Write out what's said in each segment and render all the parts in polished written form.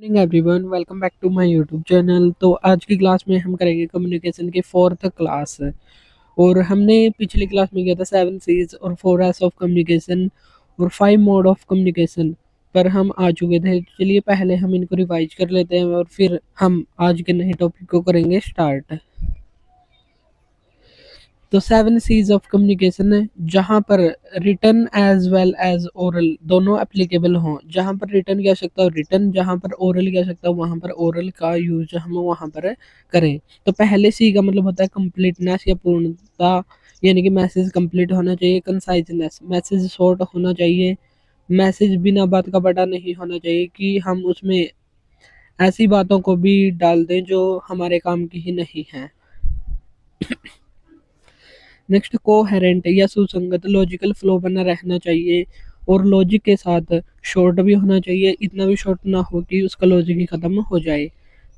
Morning everyone, welcome back to my YouTube channel. तो आज की क्लास में हम करेंगे कम्युनिकेशन की फोर्थ क्लास। और हमने पिछली क्लास में किया था 7 C's और 4 S ऑफ कम्युनिकेशन और 5 मोड ऑफ कम्युनिकेशन पर हम आ चुके थे। चलिए पहले हम इनको रिवाइज कर लेते हैं और फिर हम आज के नए टॉपिक को करेंगे स्टार्ट। तो 7 C's ऑफ कम्युनिकेशन है जहाँ पर written as well as oral दोनों एप्लीकेबल हों। जहाँ पर रिटर्न की आवश्यकता हो रिटर्न, जहाँ पर ओरल की आवश्यकता हो वहाँ पर ओरल का यूज हम वहाँ पर करें। तो पहले सी का मतलब होता है कंप्लीटनेस या पूर्णता, यानी कि मैसेज कंप्लीट होना चाहिए। कंसाइजनेस, मैसेज शॉर्ट होना चाहिए। मैसेज बिना बात का बड़ा नहीं होना चाहिए कि हम उसमें ऐसी बातों को भी डाल दें जो हमारे काम की ही नहीं है। नेक्स्ट, कोहेरेंट या सुसंगत लॉजिकल फ्लो बना रहना चाहिए और लॉजिक के साथ शॉर्ट भी होना चाहिए, इतना भी शॉर्ट ना हो कि उसका लॉजिक ही खत्म हो जाए।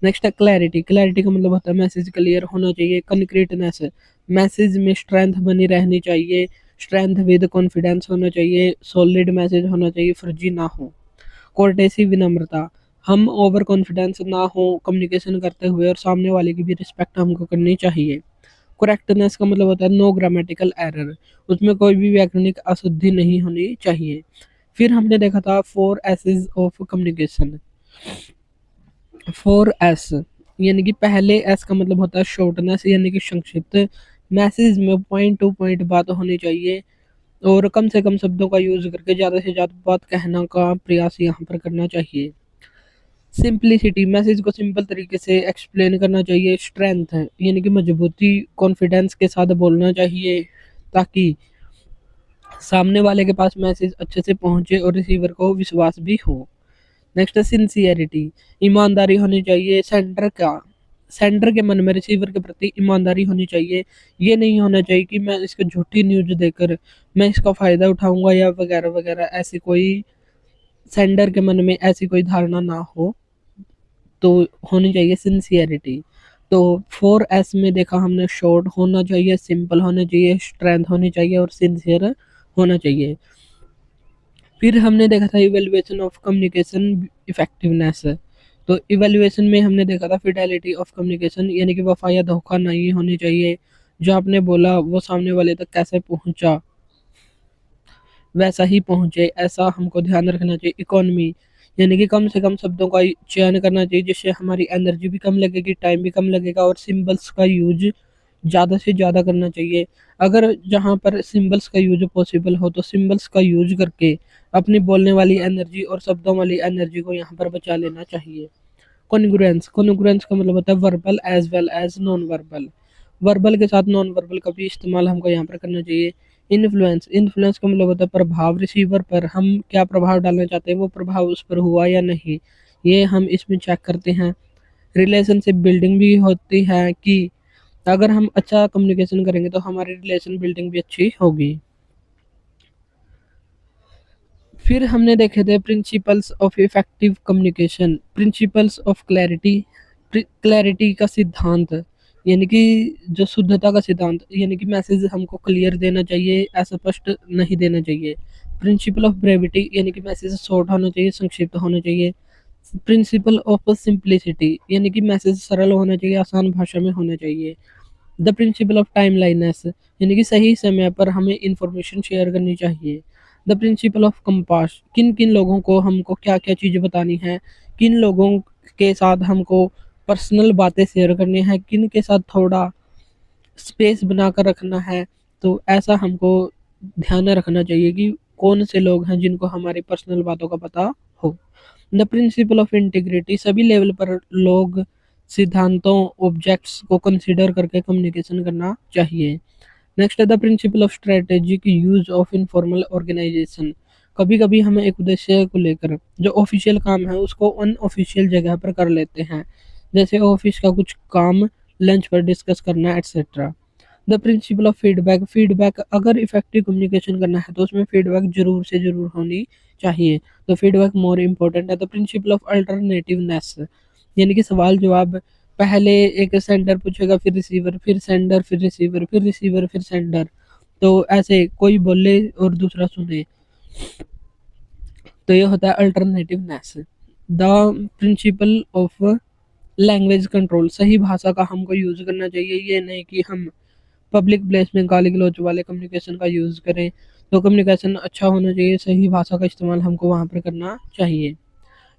नेक्स्ट है क्लैरिटी। क्लैरिटी का मतलब होता है मैसेज क्लियर होना चाहिए। कंक्रीटनेस, मैसेज में स्ट्रेंथ बनी रहनी चाहिए। स्ट्रेंथ विद कॉन्फिडेंस होना चाहिए। सॉलिड मैसेज होना चाहिए, फर्जी ना हो। कोर्टेसी, विनम्रता, हम ओवर कॉन्फिडेंस ना हो कम्युनिकेशन करते हुए और सामने वाले की भी रिस्पेक्ट हमको करनी चाहिए। करेक्टनेस का मतलब होता है नो ग्रामेटिकल एरर, उसमें कोई भी व्याकरणिक अशुद्धि नहीं होनी चाहिए। फिर हमने देखा था 4 S's ऑफ कम्युनिकेशन। 4 S यानी कि पहले एस का मतलब होता है शॉर्टनेस, यानी कि संक्षिप्त। मैसेज में पॉइंट टू पॉइंट बात होनी चाहिए और कम से कम शब्दों का यूज करके ज़्यादा से ज़्यादा बात कहना का प्रयास यहाँ पर करना चाहिए। सिंप्लिसिटी, मैसेज को सिंपल तरीके से एक्सप्लेन करना चाहिए। स्ट्रेंथ है यानी कि मजबूती, कॉन्फिडेंस के साथ बोलना चाहिए ताकि सामने वाले के पास मैसेज अच्छे से पहुंचे और रिसीवर को विश्वास भी हो। नेक्स्ट है सिंसियरिटी, ईमानदारी होनी चाहिए। सेंडर के मन में रिसीवर के प्रति ईमानदारी होनी चाहिए। ये नहीं होना चाहिए कि मैं इसको झूठी न्यूज देकर मैं इसका फायदा उठाऊंगा या वगैरह वगैरह, ऐसी कोई सेंडर के मन में ऐसी कोई धारणा ना हो। तो होनी चाहिए सिंसियरिटी। तो 4 S में देखा हमने शॉर्ट होना चाहिए, सिंपल होना चाहिए, स्ट्रेंथ होनी चाहिए और सिंसियर होना चाहिए। फिर हमने देखा था इवेल्युएशन ऑफ कम्युनिकेशन इफेक्टिवनेस। तो इवेल्युएशन में हमने देखा था फिडेलिटी ऑफ कम्युनिकेशन, यानी कि वफा या धोखा नहीं होनी चाहिए। जो आपने बोला वो सामने वाले तक कैसे पहुंचा वैसा ही पहुंचे, ऐसा हमको ध्यान रखना चाहिए। इकोनॉमी यानी कि कम से कम शब्दों का चयन करना चाहिए जिससे हमारी एनर्जी भी कम लगेगी, टाइम भी कम लगेगा और सिंबल्स का यूज ज़्यादा से ज़्यादा करना चाहिए। अगर जहाँ पर सिंबल्स का यूज पॉसिबल हो तो सिंबल्स का यूज करके अपनी बोलने वाली एनर्जी और शब्दों वाली एनर्जी को यहाँ पर बचा लेना चाहिए। कॉन्ग्रुएंस, कॉन्ग्रुएंस का मतलब होता है verbal as well as non verbal, verbal के साथ नॉन वर्बल का भी इस्तेमाल हमको यहाँ पर करना चाहिए। इन्फ्लुएंस, इन्फ्लुएंस का मतलब होता है प्रभाव, रिसीवर पर हम क्या प्रभाव डालना चाहते हैं वो प्रभाव उस पर हुआ या नहीं, ये हम इसमें चेक करते हैं। रिलेशनशिप बिल्डिंग भी होती है कि अगर हम अच्छा कम्युनिकेशन करेंगे तो हमारी रिलेशन बिल्डिंग भी अच्छी होगी। फिर हमने देखे थे principles of effective communication, principles of clarity, clarity का सिद्धांत, यानी कि जो शुद्धता का सिद्धांत, यानी कि मैसेज हमको क्लियर देना चाहिए, अस्पष्ट नहीं देना चाहिए। प्रिंसिपल ऑफ ब्रेविटी, यानी कि मैसेज शॉर्ट होना चाहिए, संक्षिप्त होना चाहिए। प्रिंसिपल ऑफ सिंप्लिसिटी, यानी कि मैसेज सरल होना चाहिए, आसान भाषा में होना चाहिए। द प्रिंसिपल ऑफ टाइमलाइननेस, यानी कि सही समय पर हमें इंफॉर्मेशन शेयर करनी चाहिए। द प्रिंसिपल ऑफ कंपास, किन किन लोगों को हमको क्या क्या चीज़ बतानी है, किन लोगों के साथ हमको पर्सनल बातें शेयर करनी है, किन के साथ थोड़ा स्पेस बनाकर रखना है। तो ऐसा हमको ध्यान में रखना चाहिए कि कौन से लोग हैं जिनको हमारी पर्सनल बातों का पता हो। द प्रिंसिपल ऑफ इंटीग्रिटी, सभी लेवल पर लोग सिद्धांतों ऑब्जेक्ट्स को कंसिडर करके कम्युनिकेशन करना चाहिए। नेक्स्ट है the principle of strategic use of informal organization, कभी कभी हमें एक उद्देश्य को लेकर जो ऑफिशियल काम है उसको अनऑफिशियल जगह पर कर लेते हैं, जैसे ऑफिस का कुछ काम लंच पर डिस्कस करना etcetera. The principle of feedback, feedback अगर इफेक्टिव कम्युनिकेशन करना है तो उसमें फीडबैक जरूर से जरूर होनी चाहिए, तो फीडबैक मोर इम्पोर्टेंट है। द प्रिंसिपल ऑफ अल्टरनेटिवनेस, यानी कि सवाल जवाब, पहले एक सेंडर पूछेगा फिर रिसीवर, फिर सेंडर, फिर रिसीवर, फिर रिसीवर, फिर सेंडर, तो ऐसे कोई बोले और दूसरा सुने, तो ये होता है alternativeness. The principle of language control, सही भाषा का हमको यूज़ करना चाहिए। ये नहीं कि हम पब्लिक प्लेस में गाली गलौज वाले कम्युनिकेशन का यूज़ करें। तो कम्युनिकेशन अच्छा होना चाहिए, सही भाषा का इस्तेमाल हमको वहाँ पर करना चाहिए।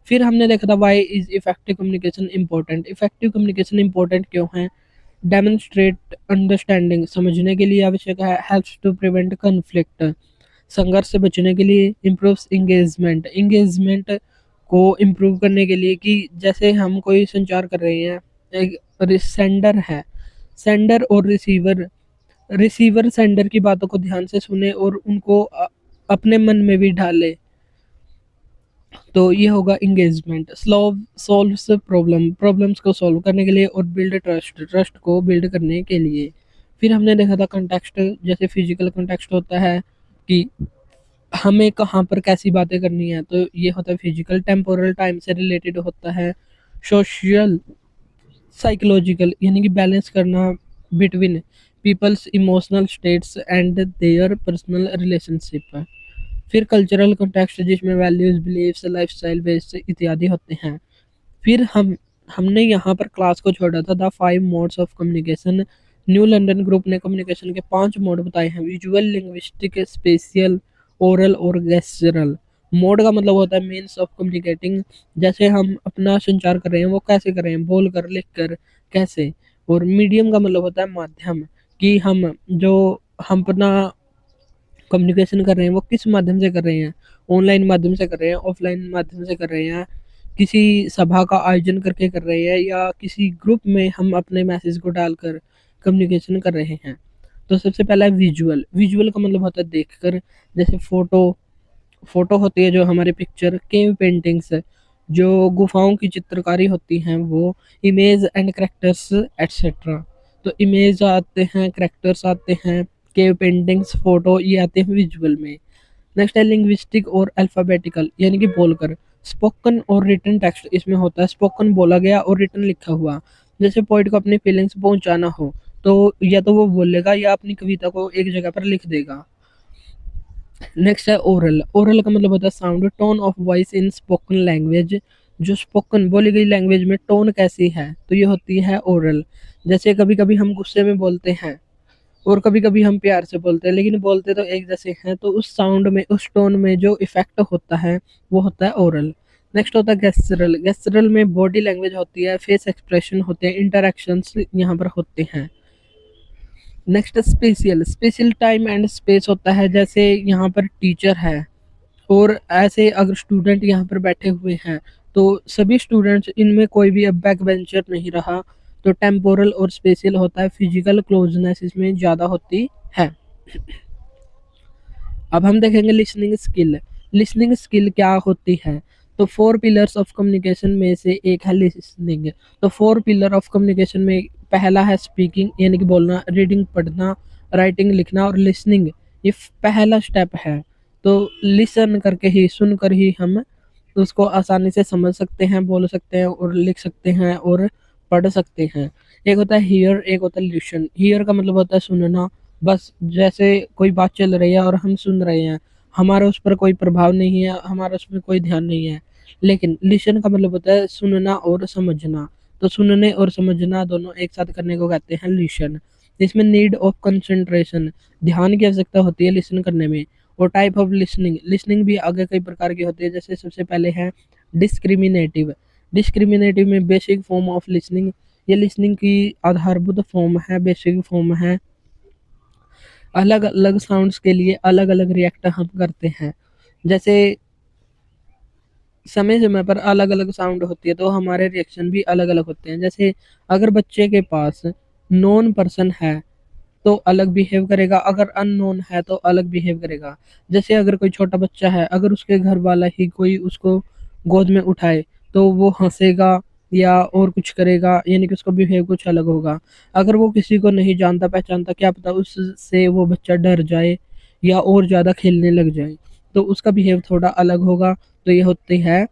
फिर हमने देखा था why is effective communication important. Effective communication important क्यों है? डेमोन्स्ट्रेट अंडरस्टैंडिंग, समझने के लिए आवश्यक है। हेल्प्स टू प्रिवेंट कन्फ्लिक्ट, संघर्ष से बचने के लिए। इम्प्रूव्स इंगेजमेंट, इंगेजमेंट को इम्प्रूव करने के लिए कि जैसे हम कोई संचार कर रहे हैं, एक सेंडर है, सेंडर और रिसीवर, रिसीवर सेंडर की बातों को ध्यान से सुने और उनको अपने मन में भी डाले, तो ये होगा इंगेजमेंट। सॉल्व्स प्रॉब्लम्स को सॉल्व करने के लिए और बिल्ड ट्रस्ट को बिल्ड करने के लिए। फिर हमने देखा था कंटेक्स्ट, जैसे फिजिकल कंटेक्स्ट होता है कि हमें कहाँ पर कैसी बातें करनी है, तो ये होता है फिजिकल। टेम्पोरल, टाइम से रिलेटेड होता है। सोशल, साइकोलॉजिकल, यानी कि बैलेंस करना between peoples emotional states and their personal relationship. फिर कल्चरल कॉन्टेक्स्ट, जिसमें वैल्यूज, बिलीव्स, लाइफस्टाइल बेस्ड इत्यादि होते हैं। फिर हमने यहाँ पर क्लास को छोड़ा था the 5 modes of communication. New London group ने कम्युनिकेशन के 5 मोड बताए हैं। विजुअल, लिंग्विस्टिक, स्पेशियल, ओरल और गेस्चरल। मोड का मतलब होता है मीन्स ऑफ कम्युनिकेटिंग, जैसे हम अपना संचार कर रहे हैं वो कैसे कर रहे हैं, बोल कर, लिख कर, कैसे। और मीडियम का मतलब होता है माध्यम, कि हम अपना कम्युनिकेशन कर रहे हैं वो किस माध्यम से कर रहे हैं, ऑनलाइन माध्यम से कर रहे हैं, ऑफलाइन माध्यम से कर रहे हैं, किसी सभा का आयोजन करके कर रहे हैं, या किसी ग्रुप में हम अपने मैसेज को डालकर कम्युनिकेशन कर रहे हैं। तो सबसे पहला है विजुअल। विजुअल का मतलब होता है देखकर, जैसे फोटो, फोटो होती है जो हमारी पिक्चर, केव पेंटिंग्स जो गुफाओं की चित्रकारी होती हैं वो, इमेज एंड करेक्टर्स एटसेट्रा। तो इमेज आते हैं, करेक्टर्स आते हैं, केव पेंटिंग्स, फोटो, ये आते हैं विजुअल में। नेक्स्ट है लिंग्विस्टिक और अल्फाबेटिकल, यानी कि बोलकर। स्पोकन और रिटन टेक्स्ट इसमें होता है, स्पोकन बोला गया और रिटन लिखा हुआ। जैसे पोइट को अपनी फीलिंग्स पहुंचाना हो तो या तो वो बोलेगा या अपनी कविता को एक जगह पर लिख देगा। नेक्स्ट है ओरल। ओरल का मतलब होता है sound, tone of voice in spoken language. जो स्पोकन बोली गई लैंग्वेज में टोन कैसी है, तो ये होती है ओरल। जैसे कभी कभी हम गुस्से में बोलते हैं और कभी कभी हम प्यार से बोलते हैं, लेकिन बोलते तो एक जैसे हैं, तो उस साउंड में, उस टोन में जो इफेक्ट होता है वो होता है ओरल। नेक्स्ट होता है गेस्चरल। गेस्चरल में बॉडी लैंग्वेज होती है, फेस एक्सप्रेशन होते हैं, इंटरेक्शंस यहाँ पर होते हैं। Next spatial. Special time and space होता है, जैसे यहाँ पर टीचर है और ऐसे अगर स्टूडेंट यहाँ पर बैठे हुए हैं तो सभी स्टूडेंट्स, इनमें कोई भी अब बैक बेंचर नहीं रहा, तो टेम्पोरल और स्पेशल होता है। फिजिकल क्लोजनेस इसमें ज़्यादा होती है। अब हम देखेंगे लिसनिंग स्किल। लिसनिंग स्किल क्या होती है? तो 4 पिलर्स ऑफ कम्युनिकेशन में से एक है लिसनिंग। तो 4 पिलर ऑफ कम्युनिकेशन में पहला है स्पीकिंग, यानी कि बोलना, रीडिंग पढ़ना, राइटिंग लिखना, और लिसनिंग ये पहला स्टेप है। तो लिसन करके ही, सुनकर ही हम उसको आसानी से समझ सकते हैं, बोल सकते हैं और लिख सकते हैं और पढ़ सकते हैं। एक होता है हियर, एक होता है लिसन। हियर का मतलब होता है सुनना, बस जैसे कोई बात चल रही है और हम सुन रहे हैं, हमारा उस पर कोई प्रभाव नहीं है, हमारा उसमें कोई ध्यान नहीं है। लेकिन लिसन का मतलब होता है सुनना और समझना। तो सुनने और समझना दोनों एक साथ करने को कहते हैं लिसन। इसमें नीड ऑफ कंसंट्रेशन, ध्यान की आवश्यकता होती है लिसन करने में। और टाइप ऑफ लिसनिंग, लिसनिंग भी आगे कई प्रकार की होती है, जैसे सबसे पहले है डिस्क्रिमिनेटिव। डिस्क्रिमिनेटिव में बेसिक फॉर्म ऑफ लिसनिंग, ये लिसनिंग की आधारभूत फॉर्म है, बेसिक फॉर्म है। अलग अलग साउंड्स के लिए अलग अलग रिएक्ट हम करते हैं, जैसे समय समय पर अलग अलग साउंड होती है तो हमारे रिएक्शन भी अलग अलग होते हैं। जैसे अगर बच्चे के पास नॉन पर्सन है तो अलग बिहेव करेगा, अगर अननोन है तो अलग बिहेव करेगा। जैसे अगर कोई छोटा बच्चा है, अगर उसके घर वाला ही कोई उसको गोद में उठाए तो वो हंसेगा या और कुछ करेगा, यानी कि उसका बिहेव कुछ अलग होगा। अगर वो किसी को नहीं जानता पहचानता, क्या पता उससे वो बच्चा डर जाए या और ज़्यादा खेलने लग जाए, तो उसका बिहेव थोड़ा अलग होगा। तो ये होती है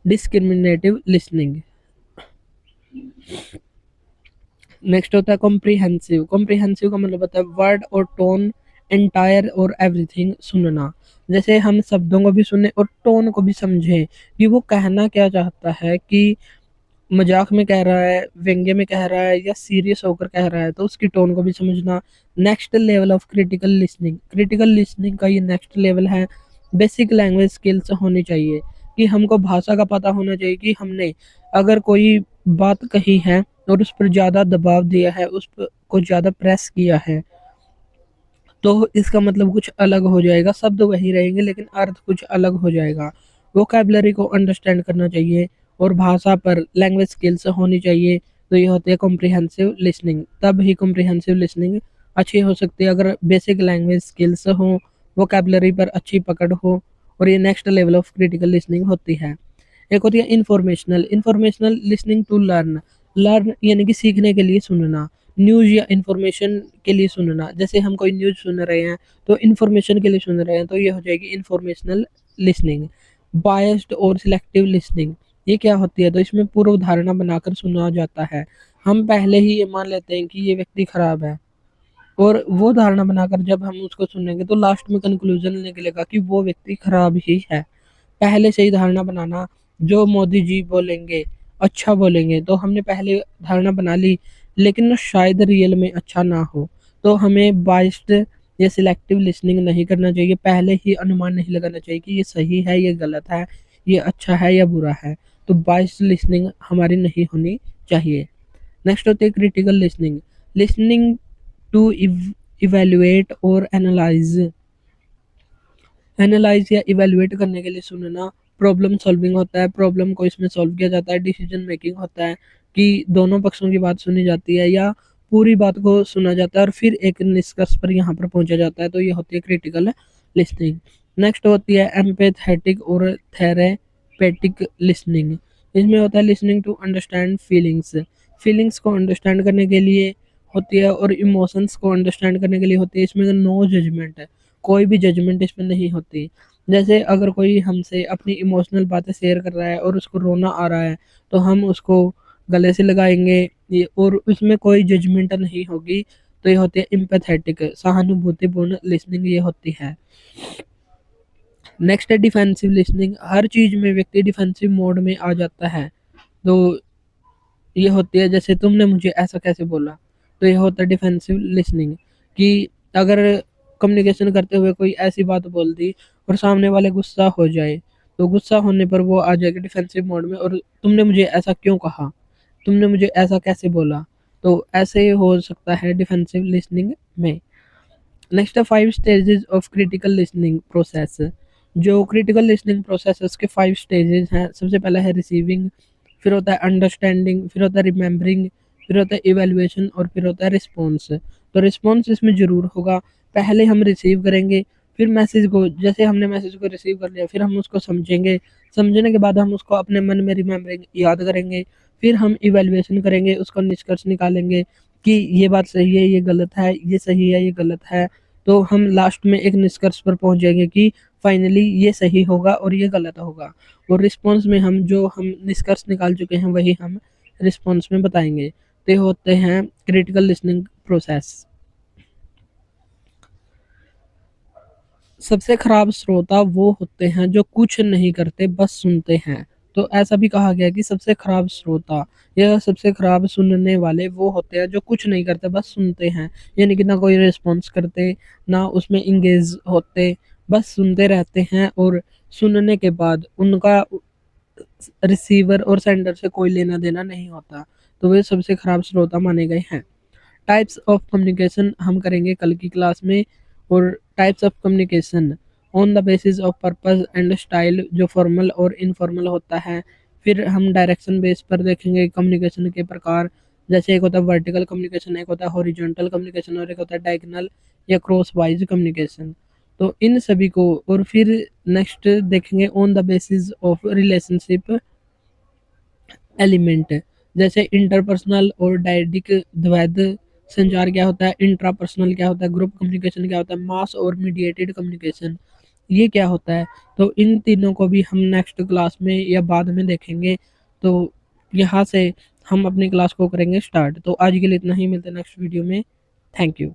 डिस्क्रिमिनेटिव लिसनिंग। नेक्स्ट होता है कॉम्प्रिहेंसिव। कॉम्प्रिहेंसिव का मतलब होता है वर्ड और टोन, एंटायर और एवरीथिंग, सुनना। जैसे हम शब्दों को भी सुने और टोन को भी समझें कि वो कहना क्या चाहता है, कि मजाक में कह रहा है, व्यंग्य में कह रहा है, या सीरियस होकर कह रहा है, तो उसकी टोन को भी समझना। Next level of critical listening, critical listening का ये नेक्स्ट लेवल है। बेसिक लैंग्वेज स्किल्स होनी चाहिए, कि हमको भाषा का पता होना चाहिए कि हमने अगर कोई बात कही है और उस पर ज़्यादा दबाव दिया है, उस पर को ज़्यादा प्रेस किया है, तो इसका मतलब कुछ अलग हो जाएगा, शब्द वही रहेंगे लेकिन अर्थ कुछ अलग हो जाएगा। वोकैबुलरी को अंडरस्टैंड करना चाहिए और भाषा पर लैंग्वेज स्किल्स होनी चाहिए। तो ये होती है कॉम्प्रिहेंसिव लिसनिंग। तब ही कॉम्प्रिहेंसिव लिसनिंग अच्छी हो सकती है अगर बेसिक लैंग्वेज स्किल्स हो, वोकैबुलरी पर अच्छी पकड़ हो, और ये next level of critical listening होती है। एक होती है informational, informational listening to learn, learn यानी कि सीखने के लिए सुनना, न्यूज़ या इंफॉर्मेशन के लिए सुनना। जैसे हम कोई न्यूज़ सुन रहे हैं तो इंफॉर्मेशन के लिए सुन रहे हैं, तो ये हो जाएगी इंफॉर्मेशनल लिसनिंग। बायस्ड और सिलेक्टिव लिसनिंग, ये क्या होती है, तो इसमें पूर्व धारणा बनाकर सुना जाता है। हम पहले ही ये मान लेते हैं कि ये व्यक्ति खराब है, और वो धारणा बनाकर जब हम उसको सुनेंगे तो लास्ट में कंक्लूजन निकलेगा कि वो व्यक्ति खराब ही है। पहले से ही धारणा बनाना, जो मोदी जी बोलेंगे अच्छा बोलेंगे, तो हमने पहले धारणा बना ली लेकिन शायद रियल में अच्छा ना हो, तो हमें बाइस्ड या सिलेक्टिव लिसनिंग नहीं करना चाहिए। पहले ही अनुमान नहीं लगाना चाहिए कि ये सही है, ये गलत है, ये अच्छा है या बुरा है। तो बाइस्ड लिसनिंग हमारी नहीं होनी चाहिए। नेक्स्ट होती है critical listening, listening to evaluate और एनालाइज, एनालाइज या इवेल्युएट करने के लिए सुनना। प्रॉब्लम सॉल्विंग होता है, प्रॉब्लम को इसमें सॉल्व किया जाता है। डिसीजन मेकिंग होता है कि दोनों पक्षों की बात सुनी जाती है या पूरी बात को सुना जाता है और फिर एक निष्कर्ष पर यहाँ पर पहुंचा जाता है, तो ये होती है क्रिटिकल लिसनिंग। नेक्स्ट होती है एम्पैथेटिक और थेरेपेटिक लिसनिंग। इसमें होता है listening to understand feelings, feelings को अंडरस्टैंड करने के लिए होती है और इमोशंस को अंडरस्टैंड करने के लिए होती है। इसमें नो जजमेंट है, कोई भी जजमेंट इसमें नहीं होती। जैसे अगर कोई हमसे अपनी इमोशनल बातें शेयर कर रहा है और उसको रोना आ रहा है, तो हम उसको गले से लगाएंगे, ये, और उसमें कोई जजमेंट नहीं होगी। तो ये होती है एम्पैथेटिक, सहानुभूतिपूर्ण लिसनिंग ये होती है। नेक्स्ट है डिफेंसिव लिसनिंग, हर चीज में व्यक्ति डिफेंसिव मोड में आ जाता है। तो ये होती है जैसे तुमने मुझे ऐसा कैसे बोला, तो ये होता है डिफेंसिव लिसनिंग। कि अगर कम्युनिकेशन करते हुए कोई ऐसी बात बोल दी और सामने वाले गुस्सा हो जाए, तो गुस्सा होने पर वो आ जाएगा डिफेंसिव मोड में, और तुमने मुझे ऐसा क्यों कहा, तुमने मुझे ऐसा कैसे बोला, तो ऐसे हो सकता है डिफेंसिव लिसनिंग में। नेक्स्ट है 5 stages of critical listening process. जो क्रिटिकल लिसनिंग प्रोसेस है उसके 5 स्टेजेस हैं। सबसे पहला है रिसीविंग, फिर होता है अंडरस्टैंडिंग, फिर होता है रिमेम्बरिंग, फिर होता है इवेल्युएशन, और फिर होता है रिस्पॉन्स। तो रिस्पॉन्स इसमें ज़रूर होगा। पहले हम रिसीव करेंगे, फिर मैसेज को, जैसे हमने मैसेज को रिसीव कर लिया, फिर हम उसको समझेंगे, समझने के बाद हम उसको अपने मन में रिमेम्बरिंग याद करेंगे, फिर हम इवेल्युएशन करेंगे, उसका निष्कर्ष निकालेंगे कि ये बात सही है, ये गलत है, ये सही है, ये गलत है। तो हम लास्ट में एक निष्कर्ष पर पहुंच जाएंगे कि फाइनली ये सही होगा और ये गलत होगा। और रिस्पॉन्स में हम जो हम निष्कर्ष निकाल चुके हैं वही हम रिस्पॉन्स में बताएंगे। तो ये होते हैं क्रिटिकल लिसनिंग प्रोसेस। सबसे खराब श्रोता वो होते हैं जो कुछ नहीं करते बस सुनते हैं। तो ऐसा भी कहा गया कि सबसे खराब श्रोता या सबसे खराब सुनने वाले वो होते हैं जो कुछ नहीं करते बस सुनते हैं, यानी कि ना कोई रिस्पॉन्स करते, ना उसमें इंगेज होते, बस सुनते रहते हैं, और सुनने के बाद उनका रिसीवर और सेंडर से कोई लेना देना नहीं होता। तो वे सबसे खराब श्रोता माने गए हैं। टाइप्स ऑफ कम्युनिकेशन हम करेंगे कल की क्लास में। और types of communication on the basis of purpose and style, जो फॉर्मल और इनफॉर्मल होता है। फिर हम डायरेक्शन बेस पर देखेंगे कम्युनिकेशन के प्रकार, जैसे एक होता है वर्टिकल कम्युनिकेशन, एक होता है हॉरिजॉन्टल कम्युनिकेशन, और एक होता है डायगोनल या क्रॉस वाइज कम्युनिकेशन। तो इन सभी को, और फिर नेक्स्ट देखेंगे on the basis of relationship element, जैसे इंटरपर्सनल और डायडिक द्वैध संचार क्या होता है, इंट्रापर्सनल क्या होता है, ग्रुप कम्युनिकेशन क्या होता है, मास और मीडिएटेड कम्युनिकेशन ये क्या होता है। तो इन तीनों को भी हम नेक्स्ट क्लास में या बाद में देखेंगे। तो यहाँ से हम अपनी क्लास को करेंगे स्टार्ट। तो आज के लिए इतना ही, मिलते हैं नेक्स्ट वीडियो में। Thank you.